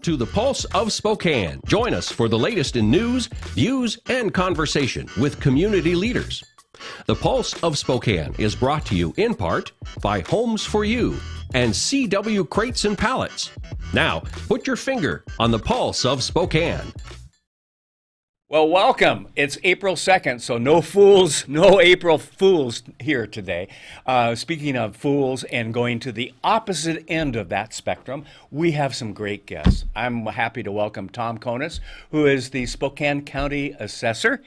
to the Pulse of Spokane. Join us for the latest in news, views, and conversation with community leaders. The Pulse of Spokane is brought to you in part by Homes for You and CW Crates and Pallets. Now, put your finger on the Pulse of Spokane. Well, welcome. It's April 2nd, so no April Fools here today. Speaking of fools and going to the opposite end of that spectrum, we have some great guests. I'm happy to welcome Tom Konis, who is the Spokane County Assessor,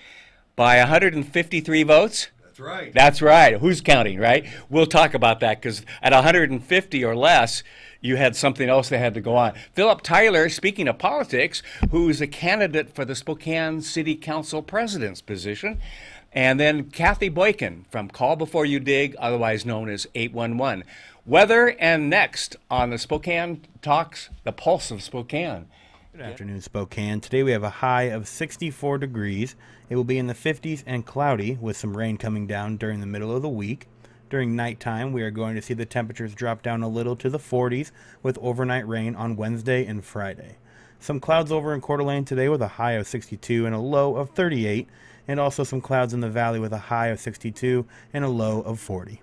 by 153 votes. That's right. That's right. Who's counting, right? We'll talk about that because at 150 or less, you had something else that had to go on. Phillip Tyler, speaking of politics, who's a candidate for the Spokane City Council President's position. And then Kathy Boykin from Call Before You Dig, otherwise known as 811. Weather and next on the Spokane Talks, the Pulse of Spokane. Good afternoon, Spokane. Today we have a high of 64 degrees. It will be in the 50s and cloudy with some rain coming down during the middle of the week. During nighttime, we are going to see the temperatures drop down a little to the 40s with overnight rain on Wednesday and Friday. Some clouds over in Coeur d'Alene today with a high of 62 and a low of 38, and also some clouds in the valley with a high of 62 and a low of 40.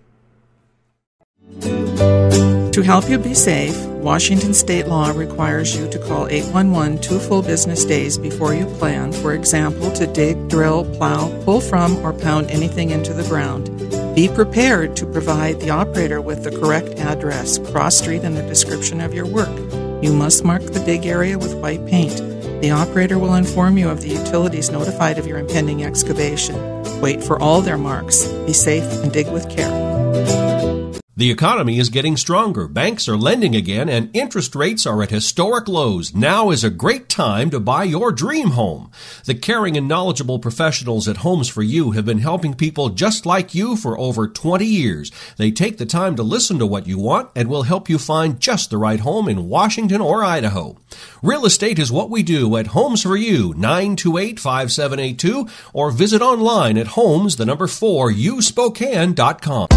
To help you be safe, Washington state law requires you to call 811 2 full business days before you plan, for example, to dig, drill, plow, pull from, or pound anything into the ground. Be prepared to provide the operator with the correct address, cross street, and the description of your work. You must mark the dig area with white paint. The operator will inform you of the utilities notified of your impending excavation. Wait for all their marks. Be safe and dig with care. The economy is getting stronger, banks are lending again, and interest rates are at historic lows. Now is a great time to buy your dream home. The caring and knowledgeable professionals at Homes for You have been helping people just like you for over 20 years. They take the time to listen to what you want and will help you find just the right home in Washington or Idaho. Real estate is what we do at Homes for You, 928-5782, or visit online at homes4uspokane.com.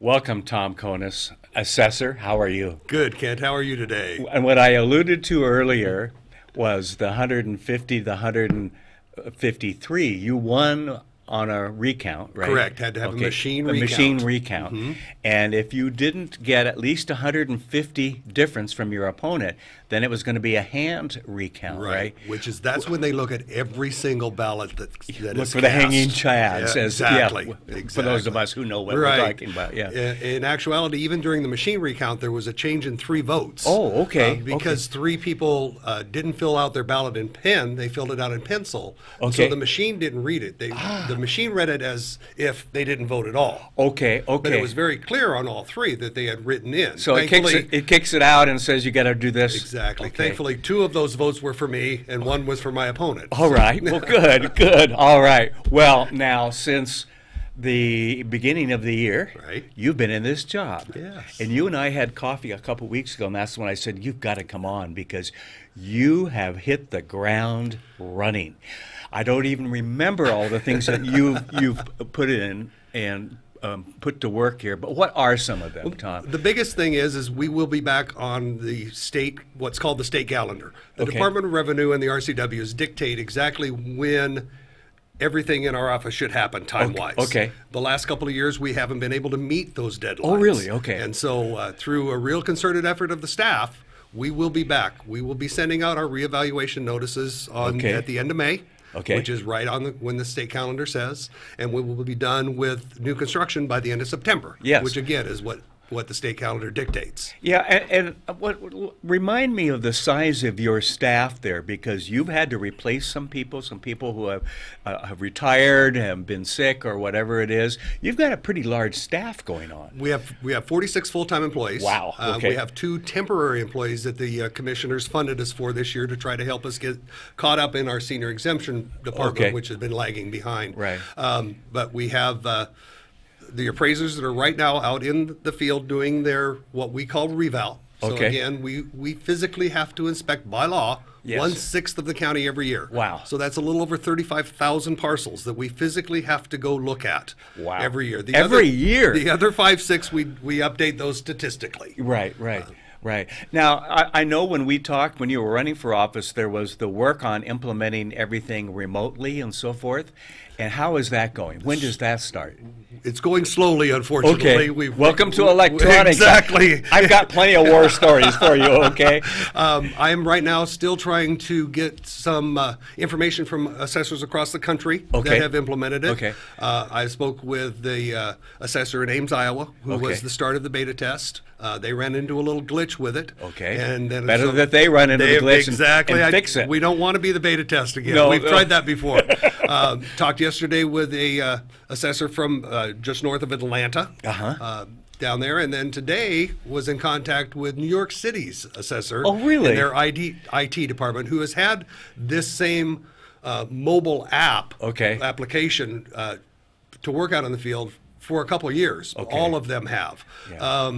Welcome, Tom Konis, Assessor. How are you? Good, Kent. How are you today? And what I alluded to earlier was the 150, the 153. You won on a recount, right? Correct. Had to have a machine recount. Machine recount. Mm-hmm. And if you didn't get at least 150 difference from your opponent, then it was going to be a hand recount, right? That's when they look at every single ballot that look is for the cast. hanging chads. Yeah, exactly. For those of us who know what we're talking about. Yeah. In actuality, even during the machine recount, there was a change in 3 votes. Oh, okay. Because 3 people didn't fill out their ballot in pen; they filled it out in pencil. Okay. So the machine didn't read it. The machine read it as if they didn't vote at all. Okay. But it was very clear on all 3 that they had written in. So it kicks it out and says you got to do this. Exactly. Okay. Thankfully, 2 of those votes were for me, and 1 was for my opponent. All right. Well, good. All right. Well, now since the beginning of the year, right, you've been in this job. Yes. And you and I had coffee a couple weeks ago, and that's when I said you've got to come on because you have hit the ground running. I don't even remember all the things that you've put in and put to work here, but what are some of them, Tom? The biggest thing is we will be back on the state, what's called the state calendar. The Department of Revenue and the RCWs dictate exactly when everything in our office should happen time-wise. Okay. The last couple of years, we haven't been able to meet those deadlines. Oh, really? Okay. And so through a real concerted effort of the staff, we will be back. We will be sending out our reevaluation notices at the end of May. Okay. Which is right on when the state calendar says, and we will be done with new construction by the end of September. Yes. Which again is what the state calendar dictates. Yeah, and remind me of the size of your staff there, because you've had to replace some people who have retired, have been sick, or whatever it is. You've got a pretty large staff going on. We have 46 full-time employees. Wow. Okay. We have 2 temporary employees that the commissioners funded us for this year to try to help us get caught up in our senior exemption department, which has been lagging behind. Right. But we have the appraisers that are right now out in the field doing their what we call reval. So again, we physically have to inspect by law Yes. 1/6 of the county every year. Wow. So that's a little over 35,000 parcels that we physically have to go look at every year. Every year? The other 5-6, we update those statistically. Right. Right. Now, I know when we talked, when you were running for office, there was the work on implementing everything remotely and so forth. And how is that going? When does that start? It's going slowly, unfortunately. Okay. Welcome to electronics. Exactly. I've got plenty of war stories for you, okay? I am right now still trying to get some information from assessors across the country that have implemented it. Okay. I spoke with the assessor in Ames, Iowa, who was the start of the beta test. They ran into a little glitch with it. Okay. And then better that they run into the glitch and fix it. We don't want to be the beta test again. No, We've tried that before. Talked yesterday with a assessor from just north of Atlanta. Down there, and then today was in contact with New York City's assessor. Oh, really? In their IT department, who has had this same mobile application to work out in the field for a couple of years. Okay. All of them have. Yeah.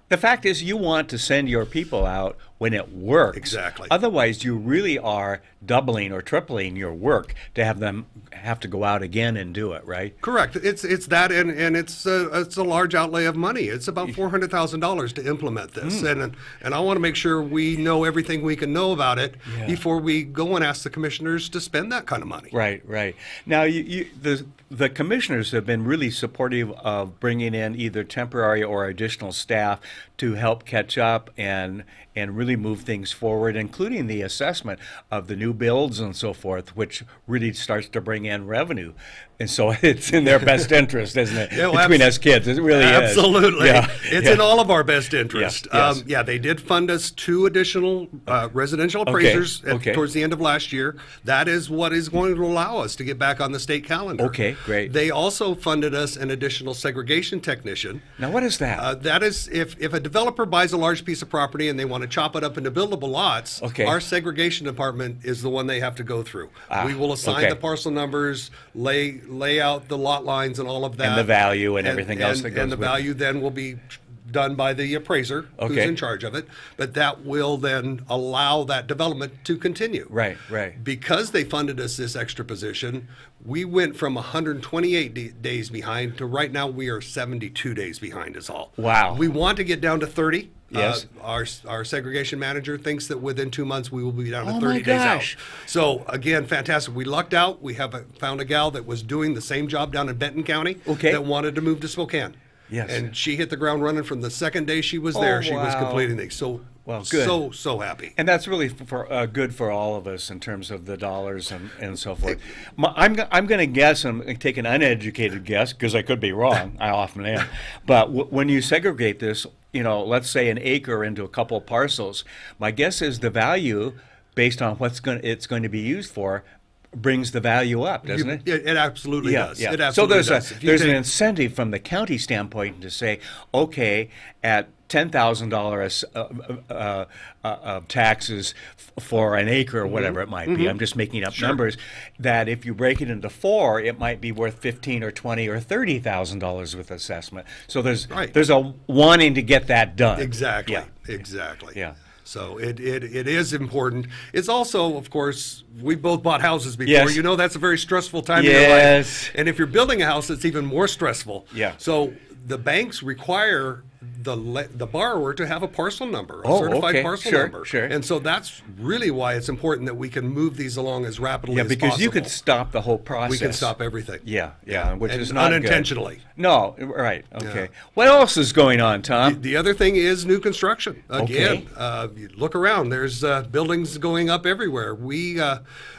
The fact is, you want to send your people out when it works. Exactly. Otherwise, you really are doubling or tripling your work to have them have to go out again and do it, right? Correct. It's that, and it's a large outlay of money. It's about $400,000 to implement this, and I want to make sure we know everything we can know about it before we go and ask the commissioners to spend that kind of money. Right. Now, the commissioners have been really supportive of bringing in either temporary or additional staff to help catch up and really move things forward, including the assessment of the new builds and so forth, which really starts to bring in revenue. And so it's in their best interest, isn't it? Between us kids, it really is. Absolutely. It's in all of our best interest. Yes. They did fund us 2 additional residential appraisers towards the end of last year. That is what is going to allow us to get back on the state calendar. Okay, great. They also funded us an additional segregation technician. Now, what is that? That is if a developer buys a large piece of property and they want to chop it up into buildable lots, our segregation department is the one they have to go through. We will assign the parcel numbers, lay out the lot lines and all of that. And the value and everything else that goes with it. And the value then will be done by the appraiser who's in charge of it. But that will then allow that development to continue. Right. Because they funded us this extra position, we went from 128 days behind to right now we are 72 days behind is all. Wow. We want to get down to 30. Yes. Our segregation manager thinks that within 2 months we will be down to 30 days out. So again, fantastic. We lucked out. We have found a gal that was doing the same job down in Benton County that wanted to move to Spokane. Yes. And she hit the ground running from the second day she was there. She was completing things. So good. So happy. And that's really good for all of us in terms of the dollars and so forth. I'm going to guess, and take an uneducated guess, because I could be wrong. I often am. But when you segregate this, let's say an acre into a couple of parcels, my guess is the value, based on it's going to be used for, brings the value up, doesn't it? It absolutely does. Yeah. It absolutely does. So there's an incentive from the county standpoint to say, okay, at $10,000 of taxes for an acre or whatever it might be, I'm just making up numbers, that if you break it into 4, it might be worth $15,000 or $20,000 or $30,000 with assessment. So there's a wanting to get that done. Exactly. Yeah. So it is important. It's also, of course, we both bought houses before. Yes. That's a very stressful time in your life. And if you're building a house, it's even more stressful. Yeah. So the banks require the borrower to have a parcel number, a certified parcel number. Sure. And so that's really why it's important that we can move these along as rapidly as possible. Yeah, because you could stop the whole process. We can stop everything. Yeah, which is not unintentionally. Good. No, right, okay. Yeah. What else is going on, Tom? The other thing is new construction. Again, you look around, there's buildings going up everywhere. We,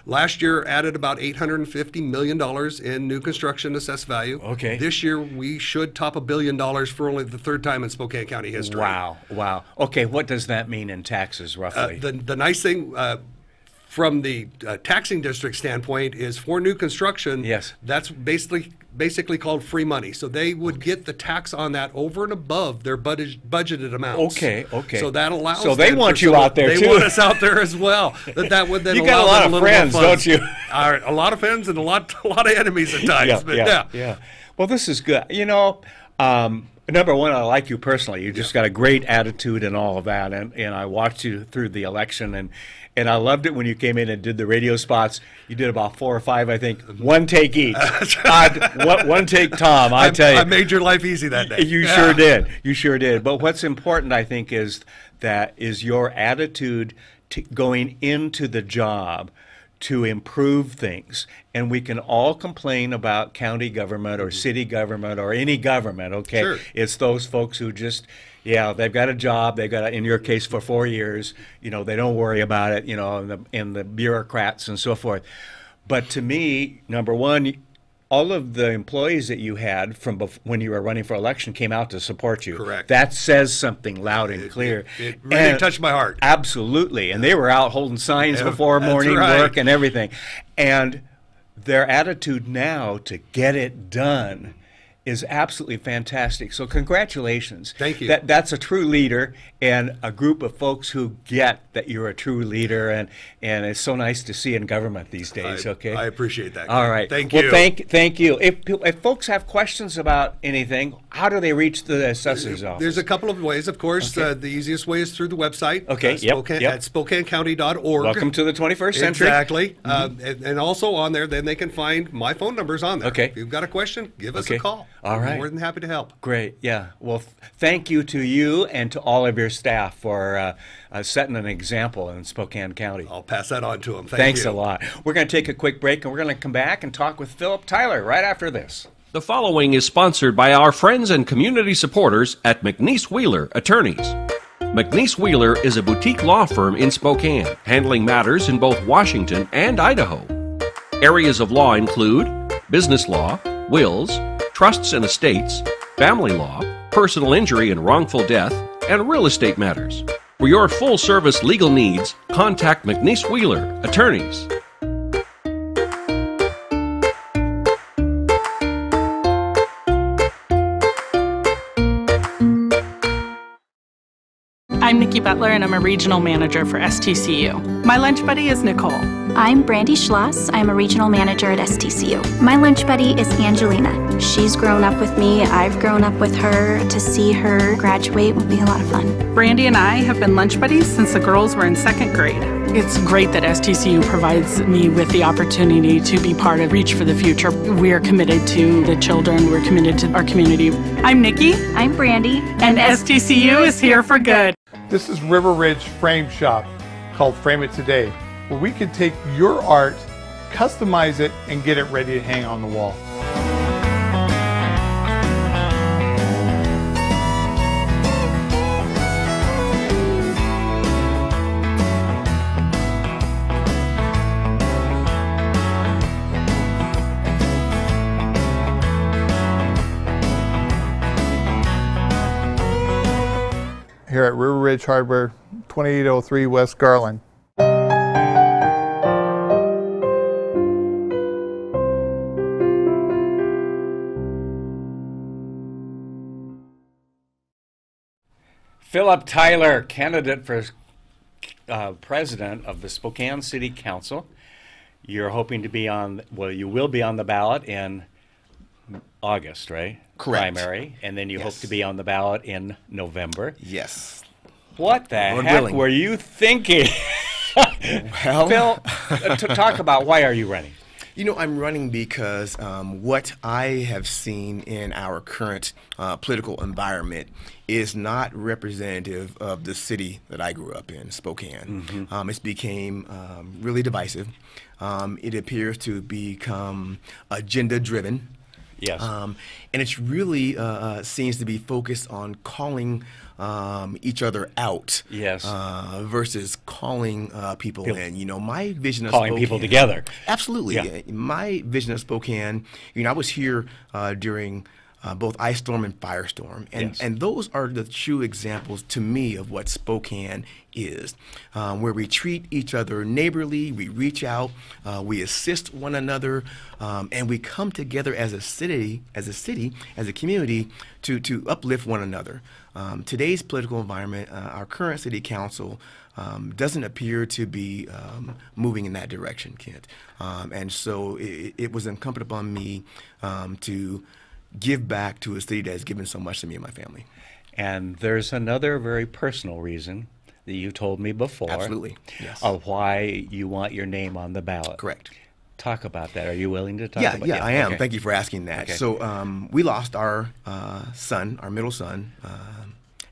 last year, added about $850 million in new construction assessed value. Okay. This year, we should top $1 billion for only the 3rd time in Spokane County history. Wow. Okay, what does that mean in taxes, roughly? The nice thing from the taxing district standpoint is for new construction, that's basically called free money. So they would get the tax on that over and above their budgeted amounts. Okay. So that allows. So they want you out there too. They want us out there as well. That would then. You got a lot of friends, don't you? A lot of friends and a lot of enemies at times. Yeah. Well, this is good. Number one, I like you personally. You just got a great attitude and all of that. And I watched you through the election, and I loved it when you came in and did the radio spots. You did about 4 or 5, I think. One take each. One take, Tom, I tell you. I made your life easy that day. You sure did. You sure did. But what's important, I think, is your attitude going into the job to improve things. And we can all complain about county government or city government or any government, okay? Sure. It's those folks who just, they've got a job, they've got, in your case, for 4 years, they don't worry about it, and the bureaucrats and so forth. But to me, number one, all of the employees that you had from when you were running for election came out to support you. Correct. That says something loud and clear. It really touched my heart. Absolutely. And they were out holding signs before morning work and everything. And their attitude now to get it done is absolutely fantastic. So congratulations. Thank you. That's a true leader and a group of folks who get that you're a true leader, and it's so nice to see in government these days. Okay. I appreciate that. All right. Thank you. Well, thank you. If folks have questions about anything, how do they reach the assessor's office? There's a couple of ways, of course. Okay. The easiest way is through the website. Okay. At SpokaneCounty.org. Welcome to the 21st century. Exactly. And also on there, then they can find my phone numbers on there. Okay. If you've got a question, give us a call. All right. I'm more than happy to help. Great. Yeah. Well, thank you to you and to all of your staff for setting an example in Spokane County. I'll pass that on to them. Thanks a lot. We're going to take a quick break, and we're going to come back and talk with Phillip Tyler right after this. The following is sponsored by our friends and community supporters at McNeese Wheeler Attorneys. McNeese Wheeler is a boutique law firm in Spokane, handling matters in both Washington and Idaho. Areas of law include business law, wills, trusts and estates, family law, personal injury and wrongful death, and real estate matters. For your full-service legal needs, contact McNeese Wheeler Attorneys. I'm Nikki Butler, and I'm a regional manager for STCU. My lunch buddy is Nicole. I'm Brandy Schloss. I'm a regional manager at STCU. My lunch buddy is Angelina. She's grown up with me. I've grown up with her. To see her graduate will be a lot of fun. Brandy and I have been lunch buddies since the girls were in 2nd grade. It's great that STCU provides me with the opportunity to be part of Reach for the Future. We are committed to the children. We're committed to our community. I'm Nikki. I'm Brandy. And STCU is here for good. This is River Ridge Frame Shop, called Frame It Today, where we can take your art, customize it, and get it ready to hang on the wall. Here at River Ridge Hardware, 2803 West Garland. Phillip Tyler, candidate for president of the Spokane City Council. You're hoping to be you will be on the ballot in August, right? Correct. Primary, and then you hope to be on the ballot in November. Yes. What the heck were you thinking? Well, Phil, talk about why are you running? You know, I'm running because what I have seen in our current political environment is not representative of the city that I grew up in, Spokane. It's became really divisive. It appears to become agenda-driven. Yes. And it's really seems to be focused on calling each other out. Yes. Versus calling people in. You know, my vision of calling Spokane, people together. Absolutely. Yeah. My vision of Spokane, I was here during both ice storm and firestorm, and those are the true examples to me of what Spokane is, where we treat each other neighborly, we reach out, we assist one another, and we come together as a city, as a community to uplift one another. Today's political environment, our current city council doesn't appear to be moving in that direction, Kent. And so it was incumbent upon me to give back to a city that has given so much to me and my family. And there's another very personal reason that you told me before. Absolutely, yes. Of why you want your name on the ballot. Correct. Talk about that. Are you willing to talk about that? Yeah, I am. Okay. Thank you for asking that. Okay. So we lost our son, our middle son,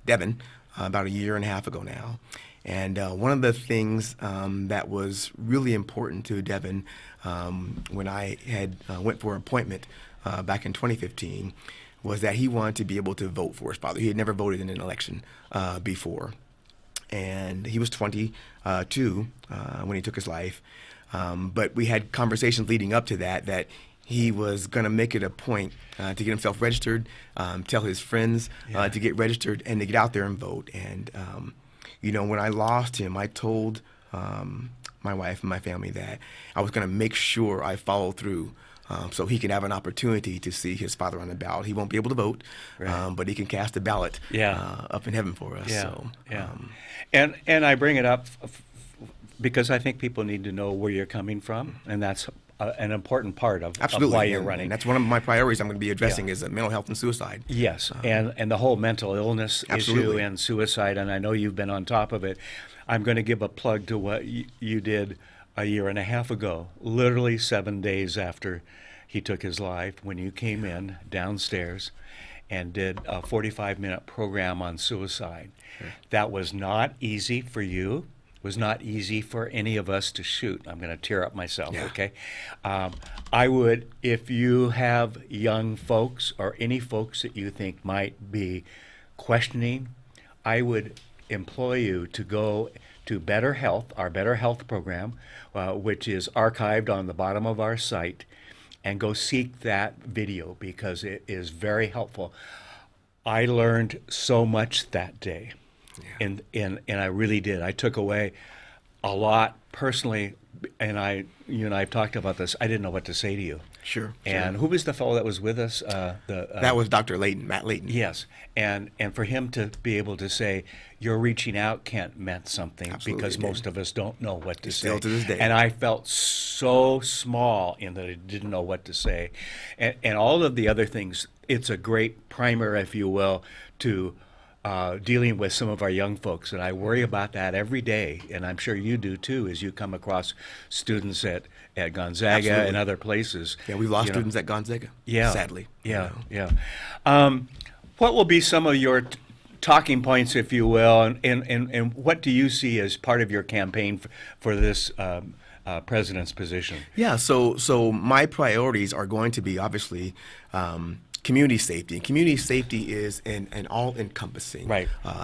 Devin, about a year and a half ago now. And one of the things that was really important to Devin when I had went for an appointment back in 2015 was that he wanted to be able to vote for his father. He had never voted in an election before. And he was 22 when he took his life. But we had conversations leading up to that he was going to make it a point to get himself registered, tell his friends to get registered, and to get out there and vote. And, when I lost him, I told my wife and my family that I was going to make sure I followed through so he can have an opportunity to see his father on the ballot. He won't be able to vote, but he can cast a ballot up in heaven for us. And I bring it up because I think people need to know where you're coming from, and that's an important part of why you're running. And that's one of my priorities I'm going to be addressing is mental health and suicide. Yes, and the whole mental illness issue and suicide, and I know you've been on top of it. I'm going to give a plug to what you did a year and a half ago, literally 7 days after he took his life, when you came in downstairs and did a 45-minute program on suicide. That was not easy for you. Was not easy for any of us to shoot. I'm going to tear up myself, okay? I would, if you have young folks or any folks that you think might be questioning, I would employ you to go to Better Health, our Better Health program, which is archived on the bottom of our site, and go seek that video because it is very helpful. I learned so much that day. And I really did. I took away a lot personally, and you and I have talked about this. I didn't know what to say to you. Sure. And who was the fellow that was with us? That was Dr. Layton, Matt Layton. Yes. And for him to be able to say, "You're reaching out," Kent, meant something. Absolutely, because most of us don't know what to say. Still to this day. And I felt so small in that I didn't know what to say. And all of the other things, it's a great primer, if you will, to dealing with some of our young folks, and I worry about that every day, and I'm sure you do too, as you come across students at Gonzaga and other places. Yeah, we've lost students at Gonzaga, sadly. What will be some of your talking points, if you will, and what do you see as part of your campaign for this president's position? Yeah, so my priorities are going to be obviously community safety. And community safety is an all-encompassing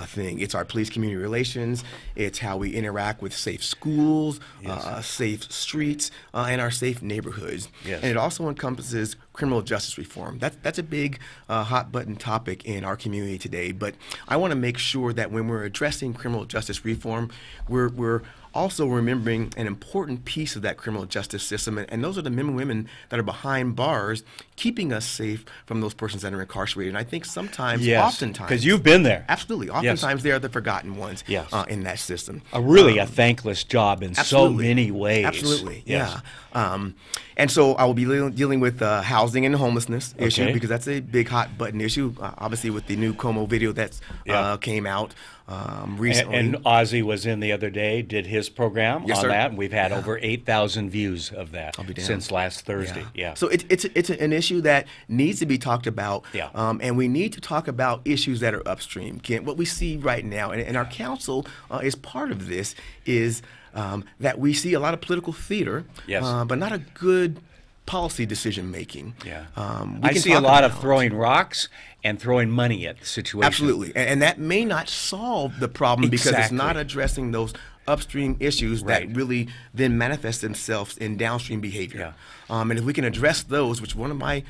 thing. It's our police community relations. It's how we interact with safe schools, safe streets, and our safe neighborhoods. Yes. And it also encompasses criminal justice reform. That's a big hot-button topic in our community today. But I want to make sure that when we're addressing criminal justice reform, we're also remembering an important piece of that criminal justice system, and those are the men and women that are behind bars, keeping us safe from those persons that are incarcerated. And I think sometimes, oftentimes, because you've been there. Absolutely. Oftentimes they are the forgotten ones in that system. A thankless job in so many ways. Absolutely. Yes. And so I will be dealing with housing and homelessness issue, because that's a big hot button issue, obviously with the new Como video that's came out recently. And Ozzy was in the other day, did his program on that, and we've had over 8,000 views of that since last Thursday. So it's an issue that needs to be talked about, and we need to talk about issues that are upstream. Kent, what we see right now, and our council is part of this, is that we see a lot of political theater, but not a good policy decision making. I see a lot of throwing rocks and throwing money at the situation. Absolutely, and that may not solve the problem because it's not addressing those upstream issues that really then manifest themselves in downstream behavior. And if we can address those, which one of my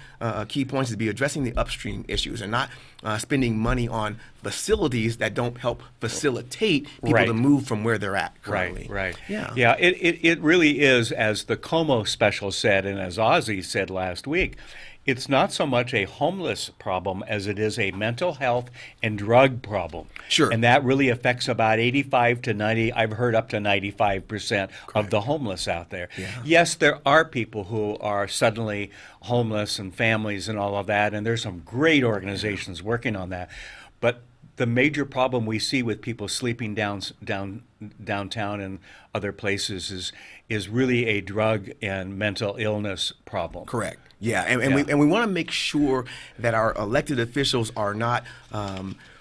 key points is to be addressing the upstream issues and not spending money on facilities that don't help facilitate people to move from where they're at currently. It really is, as the Como special said, and as Ozzy said last week, it's not so much a homeless problem as it is a mental health and drug problem. Sure. And that really affects about 85 to 90, I've heard up to 95% of the homeless out there. Yeah. Yes, there are people who are suddenly homeless and families and all of that, and there's some great organizations working on that. But the major problem we see with people sleeping downtown and other places is really a drug and mental illness problem. Correct. Yeah, and we want to make sure that our elected officials are not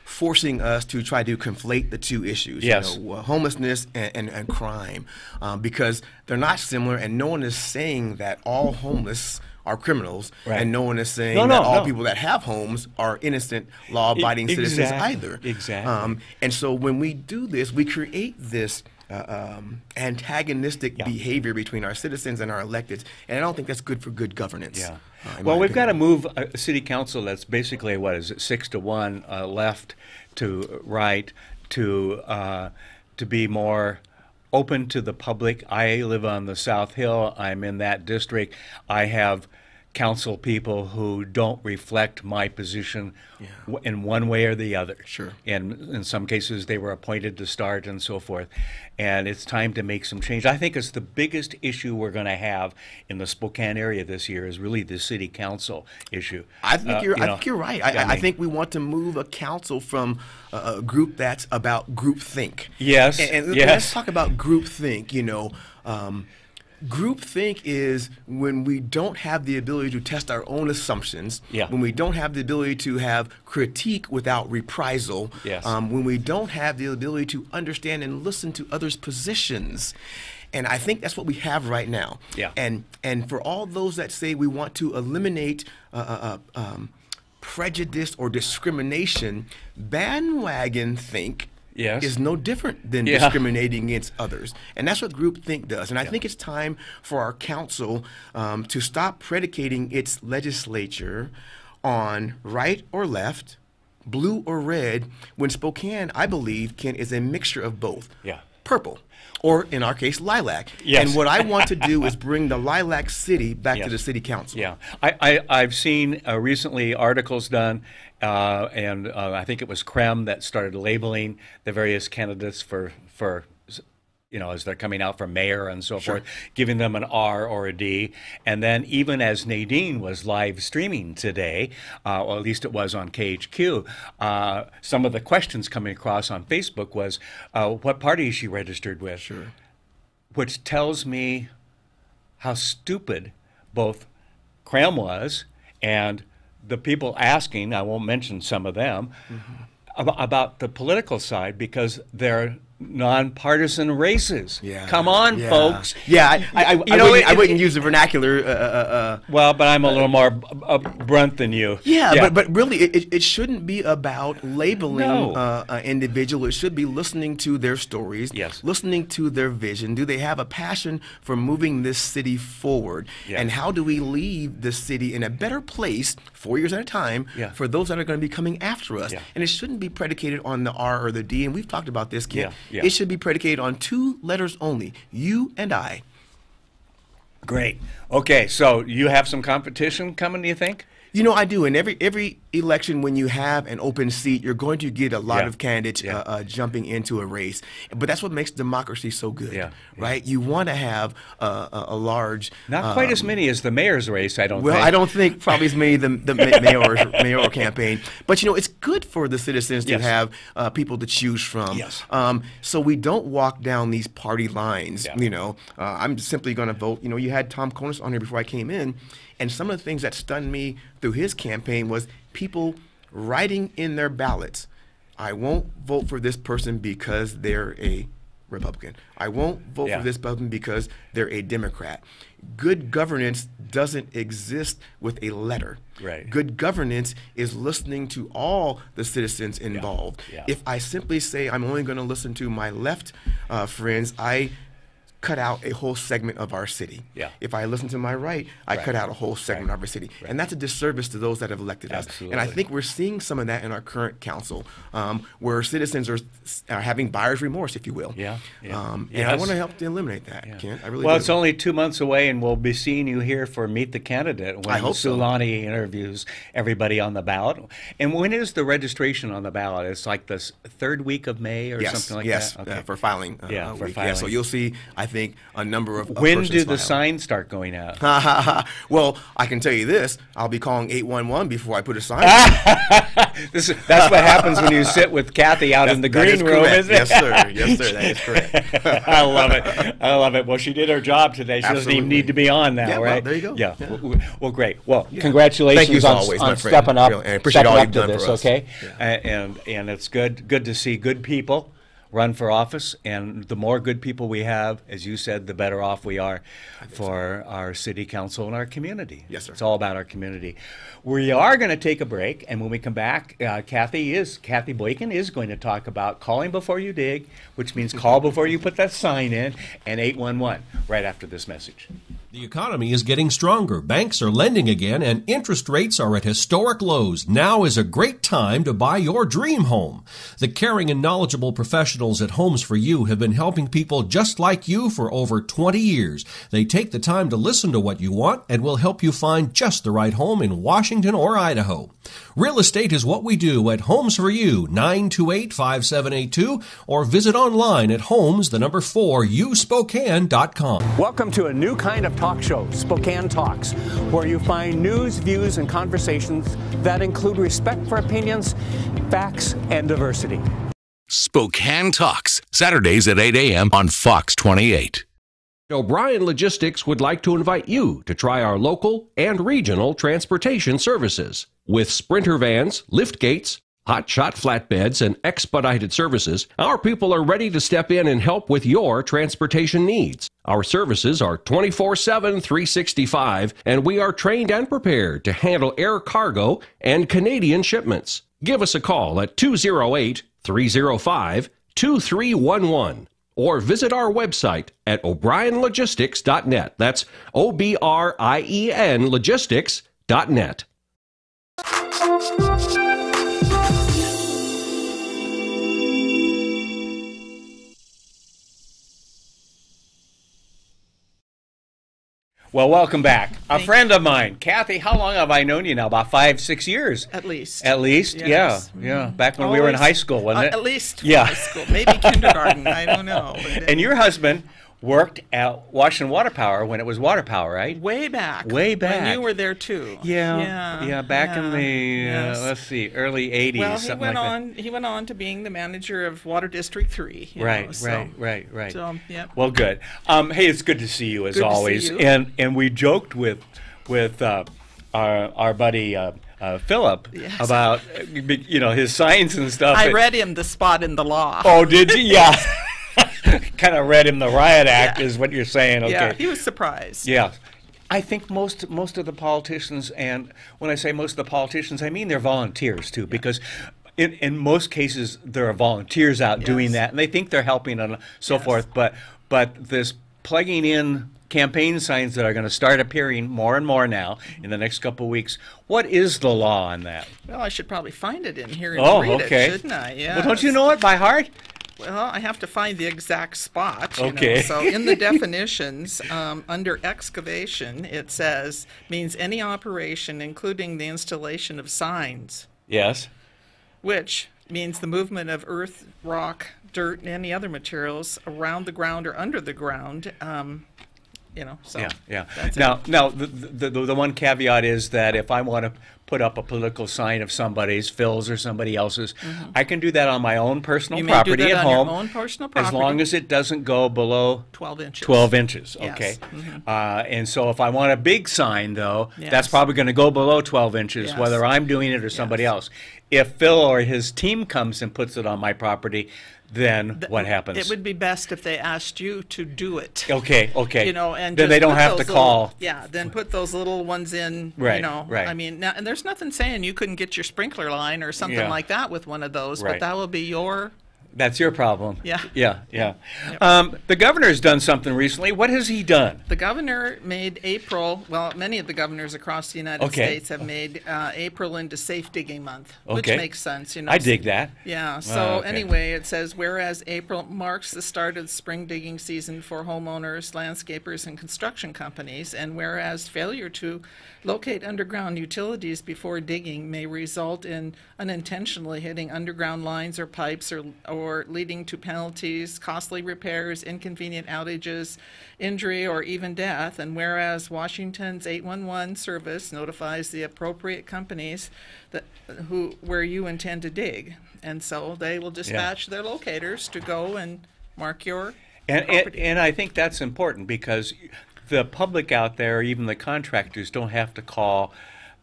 forcing us to try to conflate the two issues, yes. Homelessness and crime, because they're not similar, and no one is saying that all homeless are criminals, right. and no one is saying that all people that have homes are innocent, law-abiding citizens either. Exactly. And so when we do this, we create this antagonistic behavior between our citizens and our electeds, and I don't think that's good for good governance. Yeah. Well, we've got to move a city council that's basically, what is it, 6-1 left to right to be more open to the public. I live on the South Hill. I'm in that district. I have council people who don't reflect my position in one way or the other. Sure. And in some cases, they were appointed to start and so forth. And it's time to make some change. I think it's the biggest issue we're going to have in the Spokane area this year is really the city council issue. I think you're right. I think we want to move a council from a group that's about groupthink. Yes. And yes. Let's talk about groupthink. Groupthink is when we don't have the ability to test our own assumptions, when we don't have the ability to have critique without reprisal, when we don't have the ability to understand and listen to others' positions. And I think that's what we have right now. Yeah. And for all those that say we want to eliminate prejudice or discrimination, bandwagon think is no different than discriminating against others. And that's what groupthink does. And I think it's time for our council to stop predicating its legislature on right or left, blue or red, when Spokane, I believe, is a mixture of both. Yeah. Purple, or in our case, lilac. Yes. And what I want to do is bring the lilac city back to the city council. Yeah. I've seen recently articles done, and I think it was CREM that started labeling the various candidates for as they're coming out for mayor and so forth, giving them an R or a D. And then even as Nadine was live streaming today, or at least it was on KHQ, some of the questions coming across on Facebook was, what party is she registered with? Sure. Which tells me how stupid both CREM was and the people asking, I won't mention some of them, about the political side, because they're nonpartisan races. Come on, folks. I wouldn't use the vernacular. Well, but I'm a little more blunt than you. But really, it shouldn't be about labeling an individual. It should be listening to their stories, listening to their vision. Do they have a passion for moving this city forward? And how do we leave the city in a better place 4 years at a time for those that are going to be coming after us? And it shouldn't be predicated on the R or the D. And we've talked about this, Kent. It should be predicated on 2 letters only, you and I. Great. Okay, so you have some competition coming, do you think? I do. In every election, when you have an open seat, you're going to get a lot of candidates jumping into a race. But that's what makes democracy so good, right? You want to have a large... Not quite as many as the mayor's race, I don't think. Well, I don't think probably as many as the mayoral campaign. But, it's good for the citizens to have people to choose from. So we don't walk down these party lines, I'm simply going to vote. You had Tom Konis on here before I came in. And some of the things that stunned me through his campaign was people writing in their ballots, I won't vote for this person because they're a Republican. I won't vote for this person because they're a Democrat. Good governance doesn't exist with a letter. Right. Good governance is listening to all the citizens involved. If I simply say I'm only going to listen to my left friends, I cut out a whole segment of our city. Yeah. If I listen to my right, I cut out a whole segment of our city. And that's a disservice to those that have elected us. And I think we're seeing some of that in our current council, where citizens are having buyer's remorse, if you will. Yeah. And I want to help to eliminate that, Kent. I really Well, do. it's only 2 months away, and we'll be seeing you here for Meet the Candidate when I hope so. Sulani interviews everybody on the ballot. And when is the registration on the ballot? It's like the third week of May or something like that? Yes, for filing. For week. filing. Yeah, so you'll see, I think, a number of When persons do the file. signs start going out? Well, I can tell you this. I'll be calling 811 before I put a sign. That's what happens when you sit with Kathy out in the green room, isn't it? Yes, sir. Yes, sir. That is correct. I love it. I love it. Well, she did her job today. She doesn't even need to be on now, Yeah, well, right? there you go. Yeah. Yeah. Well, great. Well, congratulations Thank you as on, always, on my friend. stepping up, And I appreciate stepping all up you've to done this, for us. okay? And it's good to see good people run for office, and the more good people we have, as you said, the better off we are for our city council and our community. Yes, sir. It's all about our community. We are going to take a break, and when we come back, Kathy Boykin is going to talk about calling before you dig, which means call before you put that sign in, and 811 right after this message. The economy is getting stronger. Banks are lending again, and interest rates are at historic lows. Now is a great time to buy your dream home. The caring and knowledgeable professionals at Homes for You have been helping people just like you for over 20 years. They take the time to listen to what you want and will help you find just the right home in Washington or Idaho. Real estate is what we do at Homes for You, 928-5782, or visit online at homes4uspokane.com. Welcome to a new kind of talk show, Spokane Talks, where you find news, views, and conversations that include respect for opinions, facts, and diversity. Spokane Talks, Saturdays at 8 a.m. on Fox 28. O'Brien Logistics would like to invite you to try our local and regional transportation services. With Sprinter vans, lift gates, hot shot flatbeds, and expedited services, our people are ready to step in and help with your transportation needs. Our services are 24/7, 365, and we are trained and prepared to handle air cargo and Canadian shipments. Give us a call at 208-305-2311 or visit our website at o'brienlogistics.net. That's OBRIEN logistics.net. Well, welcome back. A friend of mine, Kathy, how long have I known you now? About 5-6 years. At least. At least? Yes. Yeah. Back when we were in high school, wasn't it? At least Yeah. high school. Maybe kindergarten. I don't know. But And your husband worked at Washington Water Power when it was Water Power, right? way back. Way back. When you were there too. Back in the yes. let's see, early '80s, Well, something like that. he went on to being the manager of Water District 3. Right. So, yeah. Well, good. Hey, it's good to see you as Good to see always. you. And we joked with our buddy Phillip about his signs and stuff. I read him the spot in the law. Oh, did you? Yeah. Kind of read him the riot act, is what you're saying. Okay. Yeah, he was surprised. Yeah. I think most of the politicians, and when I say most of the politicians, I mean they're volunteers too, because in most cases there are volunteers out doing that, and they think they're helping and so forth. But this plugging in campaign signs that are going to start appearing more and more now in the next couple of weeks. What is the law on that? Well, I should probably find it in here and read it, shouldn't I? Yeah. Well, don't you know it by heart? Well, I have to find the exact spot. Okay. So in the definitions, under excavation, it means any operation, including the installation of signs. Yes. Which means the movement of earth, rock, dirt, and any other materials around the ground or under the ground. So yeah. That's Now, the one caveat is that if I want to put up a political sign of somebody's, Phil's or somebody else's, I can do that on my own personal property do that at on home, your own personal property, as long as it doesn't go below 12 inches. 12 inches. Yes. Okay. And so if I want a big sign, though, Yes. that's probably going to go below 12 inches, Yes. whether I'm doing it or somebody else. If Phil or his team comes and puts it on my property, then what happens? It would be best if they asked you to do it. Okay. And then just they don't put have to those call. then put those little ones in. Right, right. I mean, now, and there's nothing saying you couldn't get your sprinkler line or something Yeah. like that with one of those, Right. but that will be your That's your problem. Yeah. Yeah, yeah. The governor's done something recently. What has he done? The governor made April, well, many of the governors across the United States have made April into Safe Digging Month, which makes sense. You know, I dig that. Yeah. So anyway, it says, whereas April marks the start of the spring digging season for homeowners, landscapers, and construction companies, and whereas failure to locate underground utilities before digging may result in unintentionally hitting underground lines or pipes or leading to penalties, costly repairs, inconvenient outages, injury, or even death. And whereas Washington's 811 service notifies the appropriate companies where you intend to dig. And so they will dispatch their locators to go and mark your property. And I think that's important because the public out there, even the contractors, don't have to call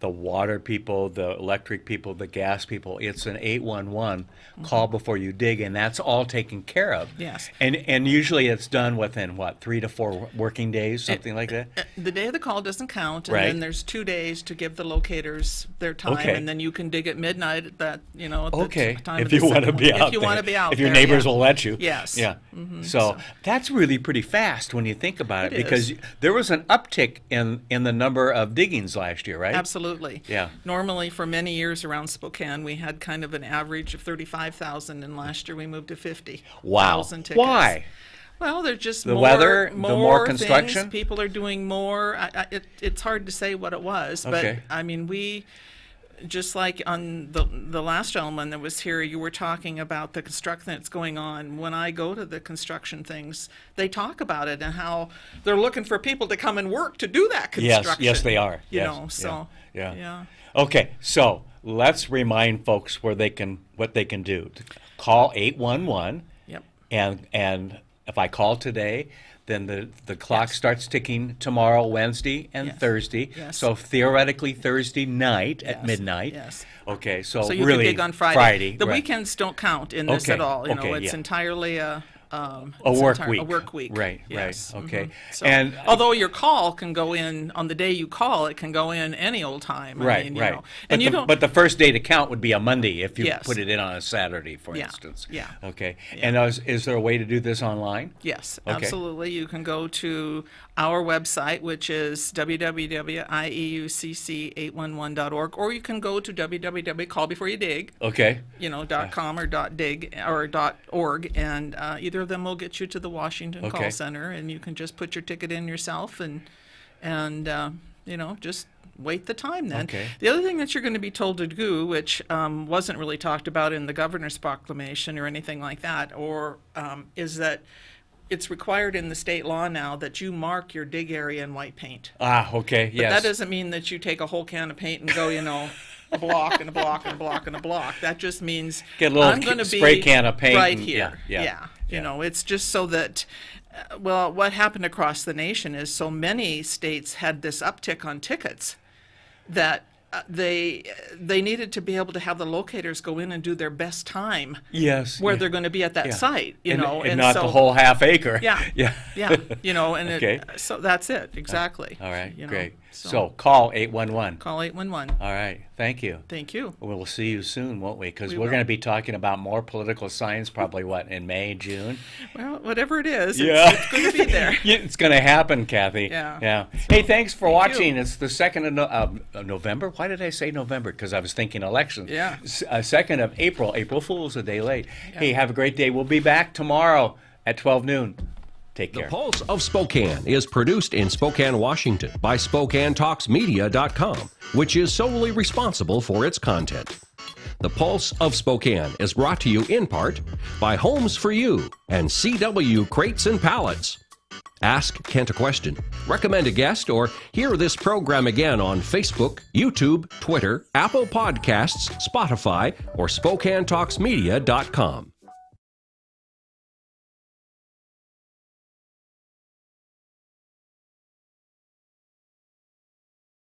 the water people, the electric people, the gas people. It's an 811 call before you dig, and that's all taken care of. Yes. And usually it's done within, 3 to 4 working days, something like that? The day of the call doesn't count, and then there's 2 days to give the locators their time, and then you can dig at midnight at that, at the time if of the you want to be out there. If you want to be out there. If there, your neighbors will let you. Yes. Yeah. So that's really pretty fast when you think about it because there was an uptick in the number of diggings last year, right? Absolutely. Yeah. Normally, for many years around Spokane, we had kind of an average of 35,000, and last year we moved to 50,000 Wow. tickets. Why? Well, there's just the more weather, more the more construction. Things. People are doing more. It's hard to say what it was, but I mean, we just like on the last gentleman that was here, you were talking about the construction that's going on. When I go to the construction things, they talk about it and how they're looking for people to come and work to do that construction. Yes, they are. You know, so yeah. Okay, so let's remind folks what they can do. Call 811. Yep. And if I call today, then the clock starts ticking tomorrow, Wednesday, and Thursday. Yes. So theoretically Thursday night at midnight. Yes. Okay, so you really can dig on Friday. The weekends don't count in this at all. You know, it's entirely a work week. A work week. Right, yes. right. Okay. So, and although your call can go in on the day you call, it can go in any old time. Right, I mean, right. You know. And you don't. But the first day to count would be a Monday if you put it in on a Saturday, for instance. Yeah. Okay. Yeah. And is there a way to do this online? Yes, absolutely. You can go to our website, which is www.ieucc811.org, or you can go to www.callbeforeyoudig. Okay. .com or .dig or .org, and either of them will get you to the Washington call center, and you can just put your ticket in yourself and just wait the time then. Okay. The other thing that you're going to be told to do, which wasn't really talked about in the governor's proclamation or anything like that, is that it's required in the state law now that you mark your dig area in white paint. Okay, But that doesn't mean that you take a whole can of paint and go, a block and a block and a block and a block. That just means get a little I'm going to spray can of paint right here. Yeah. It's just so that, what happened across the nation is so many states had this uptick on tickets that they needed to be able to have the locators go in and do their best time. Yes. Where they're going to be at that site, and not the whole half acre. Yeah. Yeah. So that's it exactly. All right. Great. So call 811. Call 811. All right. Thank you. Thank you. We'll see you soon, won't we? Because we're going to be talking about more political science probably, in May, June? Well, whatever it is, it's going to be there. It's going to happen, Kathy. Yeah. Hey, thanks for watching. It's the 2nd of November. Why did I say November? Because I was thinking election. Yeah. 2nd of April. April Fool's a day late. Yeah. Hey, have a great day. We'll be back tomorrow at 12 noon. Take care. The Pulse of Spokane is produced in Spokane, Washington by SpokaneTalksMedia.com, which is solely responsible for its content. The Pulse of Spokane is brought to you in part by Homes for You and CW Crates and Pallets. Ask Kent a question, recommend a guest, or hear this program again on Facebook, YouTube, Twitter, Apple Podcasts, Spotify, or SpokaneTalksMedia.com.